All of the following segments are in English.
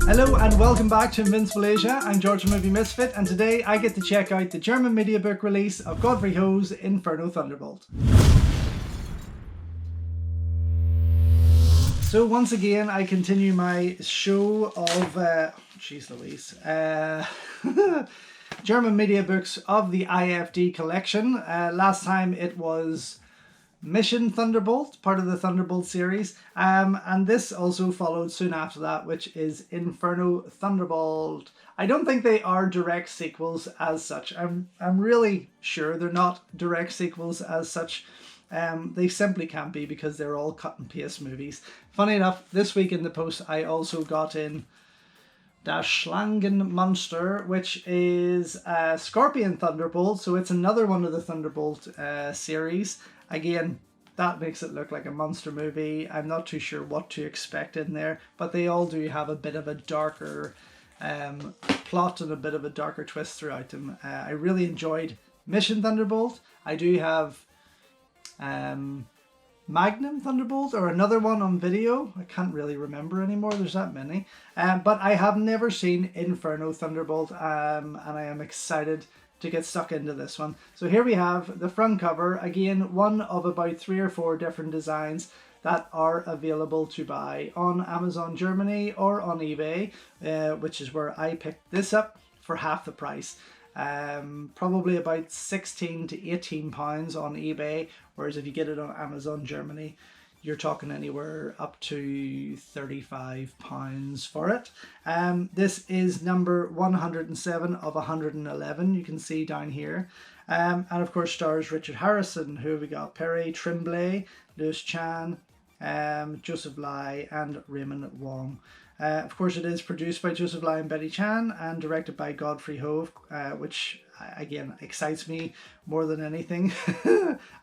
Hello and welcome back to Invincible Asia. I'm George the Movie Misfit, and today I get to check out the German Mediabook release of Godfrey's Inferno Thunderbolt. So once again I continue my show of, jeez Louise, German Mediabooks of the IFD collection. Last time it was Mission Thunderbolt, part of the Thunderbolt series, and this also followed soon after that, which is Inferno Thunderbolt. I don't think they are direct sequels as such. I'm really sure they're not direct sequels as such. They simply can't be because they're all cut and paste movies. Funny enough, this week in the post I also got in Das Schlangenmonster, which is Scorpion Thunderbolt, so it's another one of the Thunderbolt series. Again, that makes it look like a monster movie. I'm not too sure what to expect in there, but they all do have a bit of a darker plot and a bit of a darker twist throughout them. I really enjoyed Mission Thunderbolt. I do have Magnum Thunderbolt or another one on video. I can't really remember anymore. There's that many. But I have never seen Inferno Thunderbolt, and I am excited to get stuck into this one. So here we have the front cover. Again, one of about 3 or 4 different designs that are available to buy on Amazon Germany or on eBay, which is where I picked this up for half the price. Probably about 16 to 18 pounds on eBay, whereas if you get it on Amazon Germany, you're talking anywhere up to 35 pounds for it. This is number 107 of 111, you can see down here. And of course stars Richard Harrison. Who have we got? Perry Tremblay, Louis Chan, Joseph Lai and Raymond Wong. Of course it is produced by Joseph Lai and Betty Chan and directed by Godfrey, which again excites me more than anything.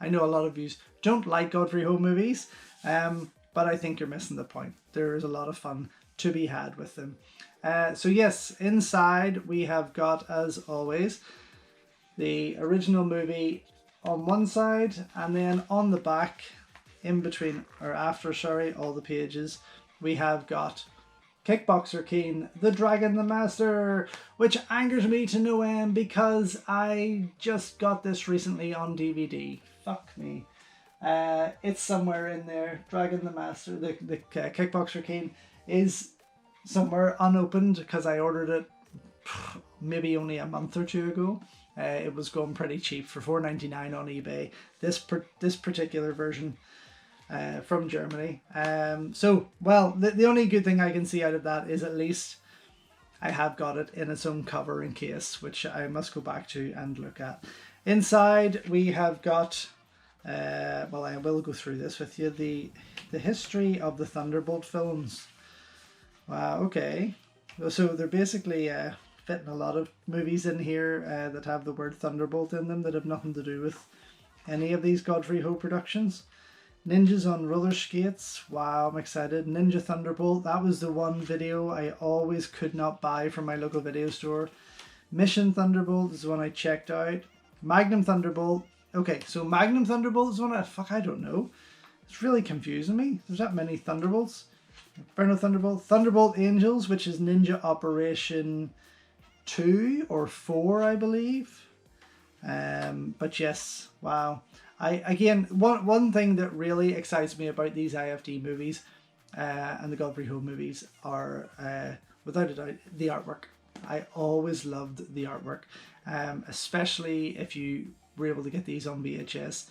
I know a lot of you don't like Godfrey movies, but I think you're missing the point. There is a lot of fun to be had with them. So yes, inside we have got, as always, the original movie on one side, and then on the back, in between, or after, sorry, all the pages, we have got Kickboxer King, The Dragon the Master, which angers me to no end because I just got this recently on DVD. Fuck me. It's somewhere in there. Dragon the Master, the Kickboxer King is somewhere unopened because I ordered it maybe only a month or 2 ago. It was going pretty cheap for $4.99 on eBay. This particular version from Germany. The only good thing I can see out of that is at least I have got it in its own cover and case, which I must go back to and look at. Inside we have got, I will go through this with you, the history of the Thunderbolt films. Wow, okay. So they're basically fitting a lot of movies in here that have the word Thunderbolt in them that have nothing to do with any of these Godfrey productions. Ninjas on roller skates. Wow, I'm excited. Ninja Thunderbolt. That was the one video I always could not buy from my local video store. Mission Thunderbolt is the one I checked out. Magnum Thunderbolt. Okay, so Magnum Thunderbolt is one I don't know. It's really confusing me. There's that many Thunderbolts. Inferno Thunderbolt. Thunderbolt Angels, which is Ninja Operation 2 or 4, I believe. But yes, wow. One thing that really excites me about these IFD movies and the Godfrey movies are, without a doubt, the artwork. I always loved the artwork, especially if you were able to get these on VHS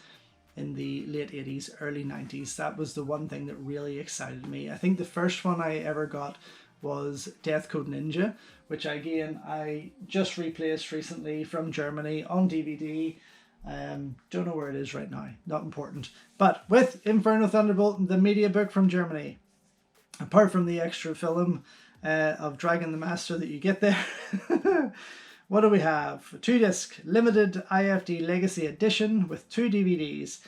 in the late 80s, early 90s. That was the one thing that really excited me. I think the first one I ever got was Death Code Ninja, which again I just replaced recently from Germany on DVD. Don't know where it is right now, not important. But with Inferno Thunderbolt, the Mediabook from Germany, apart from the extra film of Dragon the Master that you get there, what do we have? 2-disc limited IFD Legacy Edition with 2 DVDs.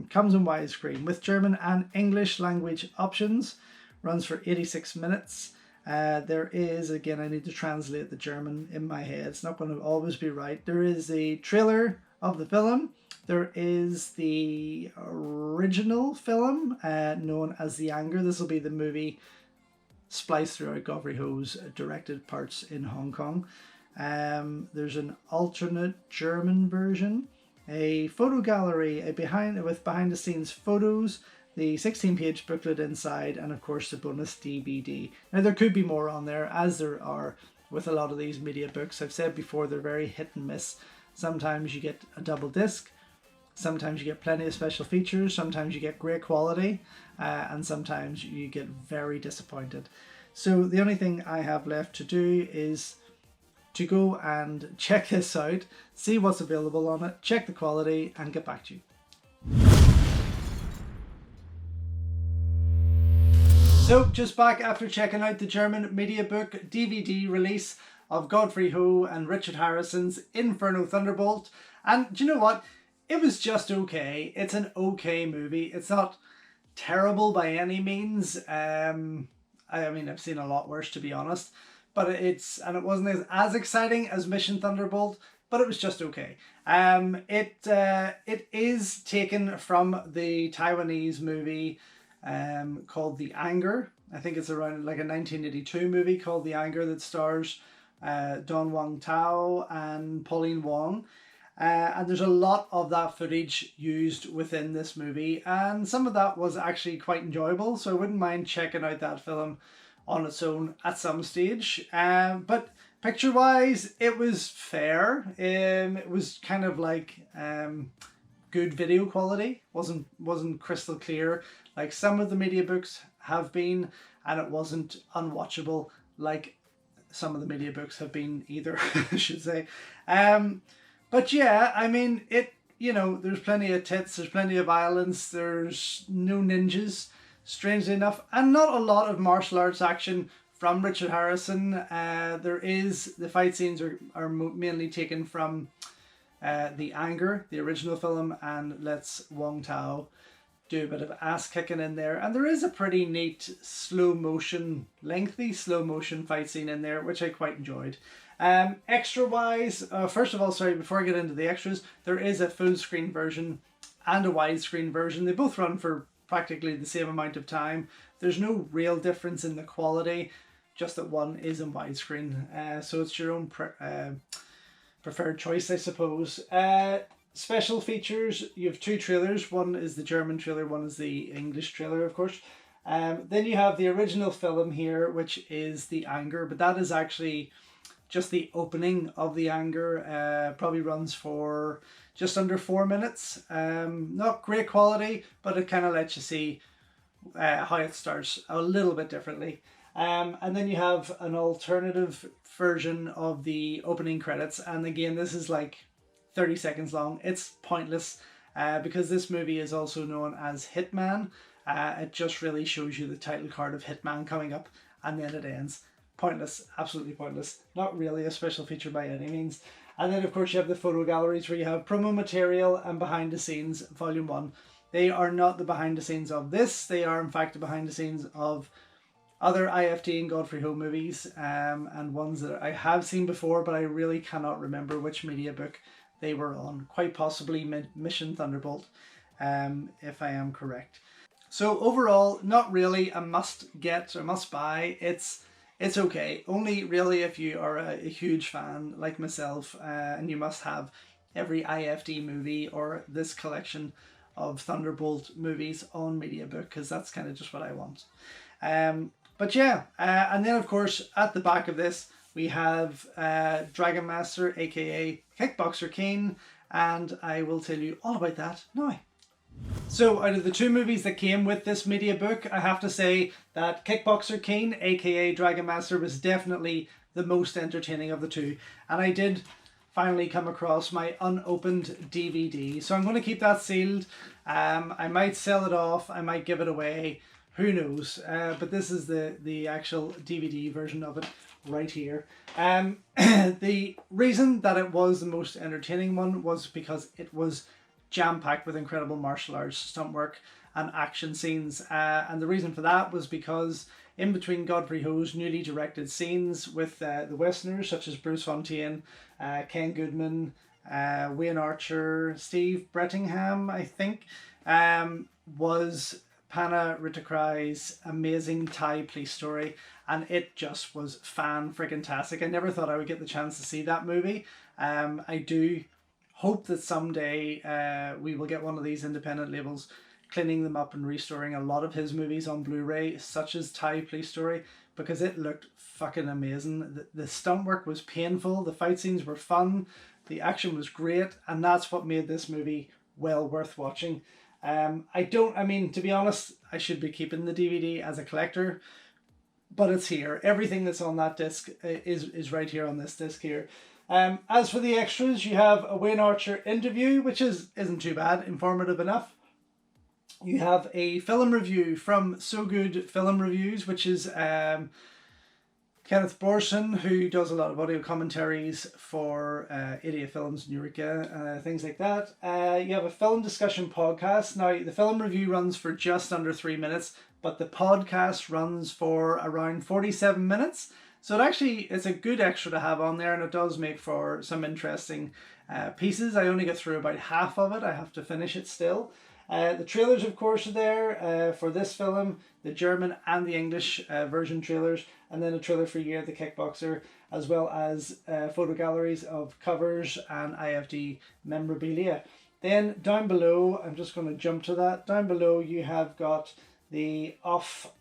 Comes in widescreen with German and English language options. Runs for 86 minutes. There is, again, I need to translate the German in my head. It's not going to always be right. There is the trailer of the film. There is the original film known as The Anger. This will be the movie spliced throughout Godfrey Ho's directed parts in Hong Kong. There's an alternate German version, a photo gallery, with behind the scenes photos, the 16-page booklet inside, and of course the bonus DVD. Now there could be more on there, as there are with a lot of these media books. I've said before, they're very hit and miss. Sometimes you get a double disc, sometimes you get plenty of special features, sometimes you get great quality, and sometimes you get very disappointed. So the only thing I have left to do is to go and check this out, see what's available on it, check the quality, and get back to you. So just back after checking out the German Mediabook DVD release of Godfrey Ho and Richard Harrison's Inferno Thunderbolt. And do you know what? It was just okay. It's an okay movie. It's not terrible by any means. I mean, I've seen a lot worse, to be honest. But it wasn't as exciting as Mission Thunderbolt, but it was just okay. It is taken from the Taiwanese movie called The Anger. I think it's around like a 1982 movie called The Anger that stars Don Wang Tao and Pauline Wong. And there's a lot of that footage used within this movie, and some of that was actually quite enjoyable, so I wouldn't mind checking out that film on its own at some stage. But picture-wise, it was fair. It was kind of like good video quality. Wasn't crystal clear like some of the media books have been, and it wasn't unwatchable like some of the media books have been either, I should say. But yeah, I mean, there's plenty of tits, there's plenty of violence, there's no ninjas, strangely enough, and not a lot of martial arts action from Richard Harrison. The fight scenes are mainly taken from The Anger, the original film, and lets Wong Tao do a bit of ass kicking in there. And there is a pretty neat lengthy slow motion fight scene in there, which I quite enjoyed. Extra wise, first of all, sorry, before I get into the extras, there is a full screen version and a widescreen version. They both run for practically the same amount of time. There's no real difference in the quality, just that one is in widescreen. So it's your own preferred choice, I suppose. Special features, you have two trailers. One is the German trailer, one is the English trailer, of course. Then you have the original film here, which is The Anger, but that is actually just the opening of The Anger. Probably runs for just under 4 minutes. Not great quality, but it kind of lets you see how it starts a little bit differently. And then you have an alternative version of the opening credits, and again, this is like 30 seconds long. It's pointless because this movie is also known as Hitman. It just really shows you the title card of Hitman coming up, and then it ends. Pointless, absolutely pointless. Not really a special feature by any means. And then of course you have the photo galleries where you have promo material and behind the scenes volume 1. They are not the behind the scenes of this. They are in fact the behind the scenes of other IFD and Godfrey Ho movies, and ones that I have seen before, but I really cannot remember which media book they were on. Quite possibly Mission Thunderbolt, if I am correct. So overall, not really a must get or must buy. It's okay. Only really if you are a huge fan like myself, and you must have every IFD movie or this collection of Thunderbolt movies on Mediabook, because that's kind of just what I want. But yeah, and then of course at the back of this we have Dragon Master, aka Kickboxer King, and I will tell you all about that now. So out of the two movies that came with this media book, I have to say that Kickboxer King, aka Dragon Master, was definitely the most entertaining of the two, and I did finally come across my unopened DVD, so I'm going to keep that sealed. I might sell it off, I might give it away, who knows, but this is the actual DVD version of it right here. The reason that it was the most entertaining one was because it was jam-packed with incredible martial arts, stunt work and action scenes, and the reason for that was because in between Godfrey Ho's newly directed scenes with the Westerners such as Bruce Fontaine, Ken Goodman, Wayne Archer, Steve Brettingham, I think, was Panna Rittikrai's amazing Thai police story, and it just was fan-friggin-tastic. I never thought I would get the chance to see that movie. I do hope that someday we will get one of these independent labels cleaning them up and restoring a lot of his movies on Blu-ray, such as Thai police story, because it looked fucking amazing. The stunt work was painful, the fight scenes were fun, the action was great, and that's what made this movie well worth watching. I mean, to be honest, I should be keeping the DVD as a collector, but it's here. Everything that's on that disc is right here on this disc here. As for the extras, you have a Wayne Archer interview, which isn't too bad, informative enough. You have a film review from So Good Film Reviews, which is Kenneth Borson, who does a lot of audio commentaries for Idiot Films, Eureka, things like that. You have a film discussion podcast. Now, the film review runs for just under 3 minutes, but the podcast runs for around 47 minutes. So it's a good extra to have on there, and it does make for some interesting pieces. I only get through about half of it. I have to finish it still. The trailers, of course, are there for this film, the German and the English version trailers, and then a trailer for Year the Kickboxer, as well as photo galleries of covers and IFD memorabilia. Then down below, I'm just going to jump to that. Down below, you have got the off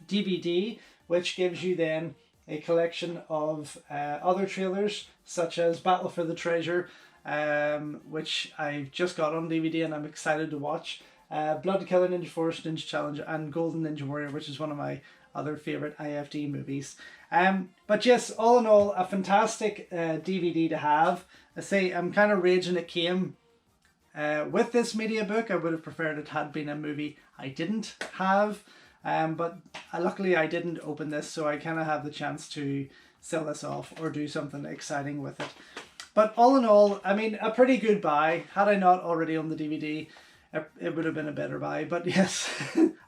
DVD, which gives you then a collection of other trailers, such as Battle for the Treasure, which I've just got on DVD and I'm excited to watch. Blood Killer Ninja Force, Ninja Challenge, and Golden Ninja Warrior, which is one of my other favourite IFD movies. But yes, all in all, a fantastic DVD to have. I say I'm kind of raging it came with this media book. I would have preferred it had been a movie I didn't have. But luckily I didn't open this, so I kind of have the chance to sell this off or do something exciting with it. But all in all, I mean, a pretty good buy. Had I not already owned the DVD, it would have been a better buy. But yes,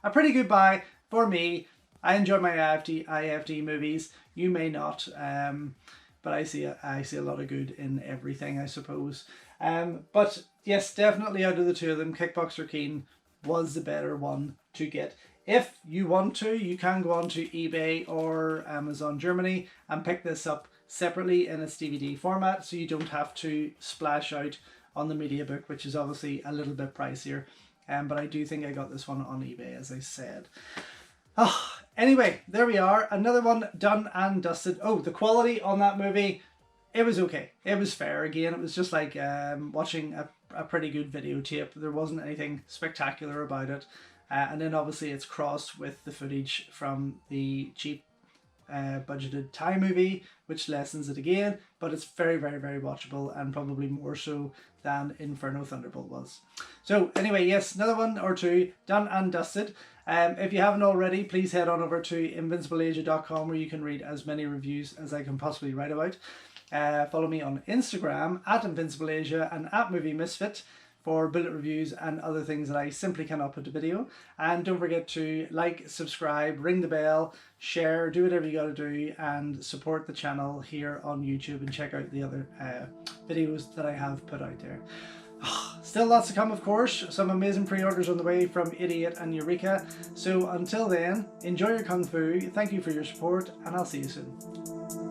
a pretty good buy for me. I enjoy my IFD movies. You may not, but I see a lot of good in everything, I suppose. But yes, definitely out of the two of them, Kickboxer King was the better one to get. If you want to, you can go on to eBay or Amazon Germany and pick this up separately in its DVD format, so you don't have to splash out on the Mediabook, which is obviously a little bit pricier. But I do think I got this one on eBay, as I said. Anyway, there we are. Another one done and dusted. Oh, the quality on that movie, it was okay. It was fair. Again, it was just like watching a pretty good videotape. There wasn't anything spectacular about it. And then obviously it's crossed with the footage from the cheap budgeted Thai movie, which lessens it again, but it's very, very, very watchable, and probably more so than Inferno Thunderbolt was. So anyway, yes, another one or two done and dusted. If you haven't already, please head on over to invincible.asia.com, where you can read as many reviews as I can possibly write about. Follow me on Instagram at InvincibleAsia and at Movie Misfit for bullet reviews and other things that I simply cannot put to video. And don't forget to like, subscribe, ring the bell, share, do whatever you gotta do, and support the channel here on YouTube, and check out the other videos that I have put out there. Still lots to come, of course. Some amazing pre-orders on the way from Idiot and Eureka. So until then, enjoy your Kung Fu, thank you for your support, and I'll see you soon.